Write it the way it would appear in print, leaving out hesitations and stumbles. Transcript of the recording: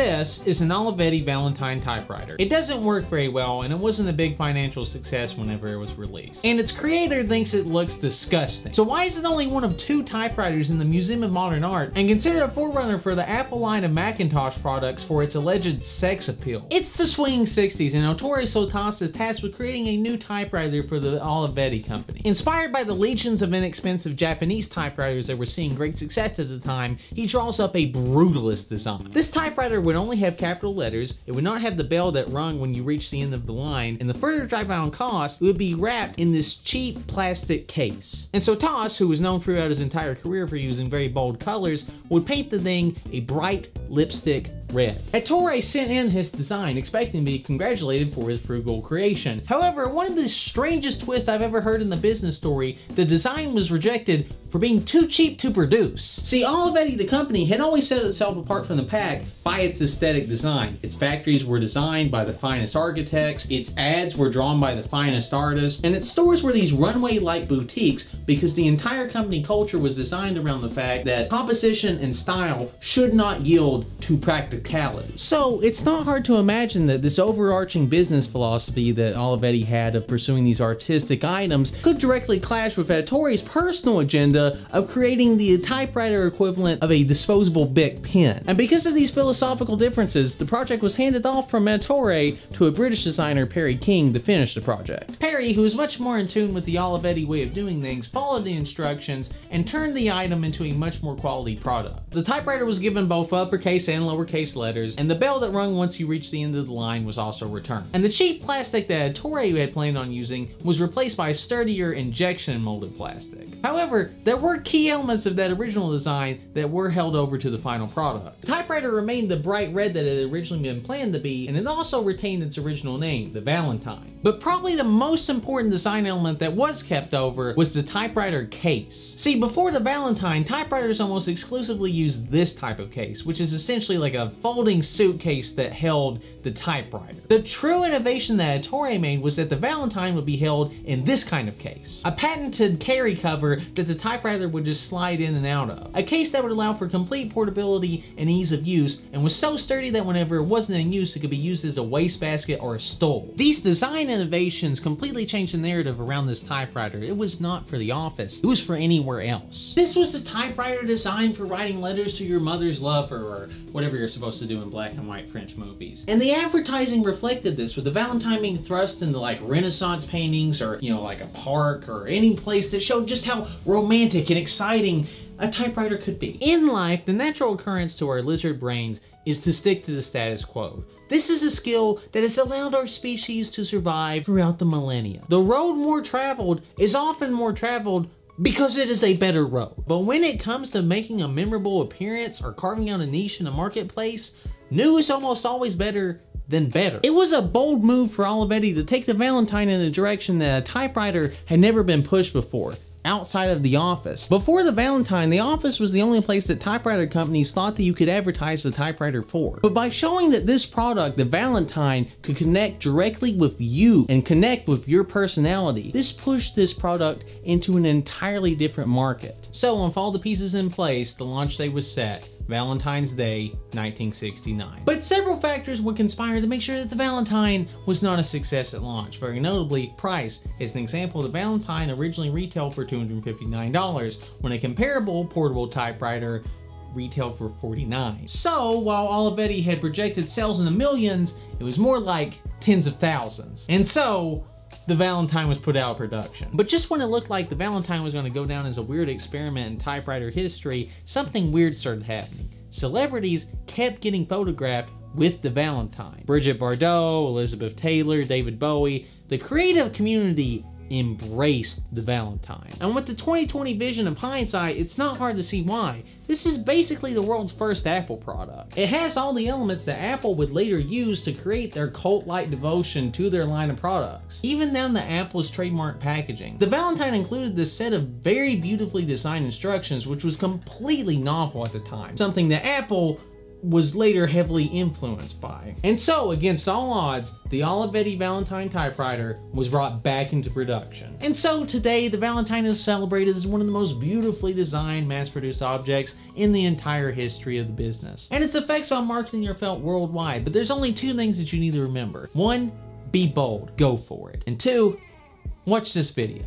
This is an Olivetti Valentine typewriter. It doesn't work very well, and it wasn't a big financial success whenever it was released. And its creator thinks it looks disgusting. So why is it only one of 2 typewriters in the Museum of Modern Art, and considered a forerunner for the Apple line of Macintosh products for its alleged sex appeal? It's the swinging 60s, and Ettore Sottsass is tasked with creating a new typewriter for the Olivetti company. Inspired by the legions of inexpensive Japanese typewriters that were seeing great success at the time, he draws up a brutalist design. This typewriter would only have capital letters, it would not have the bell that rung when you reached the end of the line, and the further drive down cost, it would be wrapped in this cheap plastic case. And Sottsass, who was known throughout his entire career for using very bold colors, would paint the thing a bright lipstick red. Ettore sent in his design, expecting to be congratulated for his frugal creation. However, one of the strangest twists I've ever heard in the business story, the design was rejected for being too cheap to produce. See, Olivetti, the company, had always set itself apart from the pack by its aesthetic design. Its factories were designed by the finest architects, its ads were drawn by the finest artists, and its stores were these runway-like boutiques because the entire company culture was designed around the fact that composition and style should not yield to practicality. So it's not hard to imagine that this overarching business philosophy that Olivetti had of pursuing these artistic items could directly clash with Ettore's personal agenda of creating the typewriter equivalent of a disposable Bic pen. And because of these philosophical differences, the project was handed off from Ettore to a British designer, Perry King, to finish the project. Perry, who is much more in tune with the Olivetti way of doing things, followed the instructions and turned the item into a much more quality product. The typewriter was given both uppercase and lowercase letters, and the bell that rung once you reached the end of the line was also returned. And the cheap plastic that Ettore had planned on using was replaced by a sturdier injection molded plastic. However, there were key elements of that original design that were held over to the final product. The typewriter remained the bright red that it had originally been planned to be, and it also retained its original name, the Valentine. But probably the most important design element that was kept over was the typewriter case. See, before the Valentine, typewriters almost exclusively used this type of case, which is essentially like a folding suitcase that held the typewriter. The true innovation that Ettore made was that the Valentine would be held in this kind of case, a patented carry cover that the typewriter would just slide in and out of. A case that would allow for complete portability and ease of use, and was so sturdy that whenever it wasn't in use, it could be used as a wastebasket or a stool. These design innovations completely changed the narrative around this typewriter. It was not for the office, it was for anywhere else. This was a typewriter designed for writing letters to your mother's lover, or whatever you're supposed to do in black and white French movies. And the advertising reflected this, with the Valentine being thrust into like Renaissance paintings, or like a park, or any place that showed just how romantic and exciting a typewriter could be. In life, the natural occurrence to our lizard brains is to stick to the status quo. This is a skill that has allowed our species to survive throughout the millennia. The road more traveled is often more traveled because it is a better road. But when it comes to making a memorable appearance or carving out a niche in a marketplace, new is almost always better than better. It was a bold move for Olivetti to take the Valentine in a direction that a typewriter had never been pushed before, outside of the office. Before the Valentine, the office was the only place that typewriter companies thought that you could advertise the typewriter for. But by showing that this product, the Valentine, could connect directly with you and connect with your personality, this pushed this product into an entirely different market. So with all the pieces in place, the launch date was set. Valentine's Day, 1969. But several factors would conspire to make sure that the Valentine was not a success at launch. Very notably, price. As an example, the Valentine originally retailed for $259, when a comparable portable typewriter retailed for $49. So, while Olivetti had projected sales in the millions, it was more like tens of thousands. And so, the Valentine was put out of production. But just when it looked like the Valentine was going to go down as a weird experiment in typewriter history, something weird started happening. Celebrities kept getting photographed with the Valentine. Bridget Bardot, Elizabeth Taylor, David Bowie. The creative community embraced the Valentine. And with the 2020 vision of hindsight, it's not hard to see why. This is basically the world's first Apple product. It has all the elements that Apple would later use to create their cult-like devotion to their line of products, even down to Apple's trademark packaging. The Valentine included this set of very beautifully designed instructions, which was completely novel at the time, something that Apple was later heavily influenced by. And so, against all odds, the Olivetti Valentine typewriter was brought back into production. And so today, the Valentine is celebrated as one of the most beautifully designed, mass-produced objects in the entire history of the business. And its effects on marketing are felt worldwide, but there's only two things that you need to remember. One, be bold, go for it. And two, watch this video.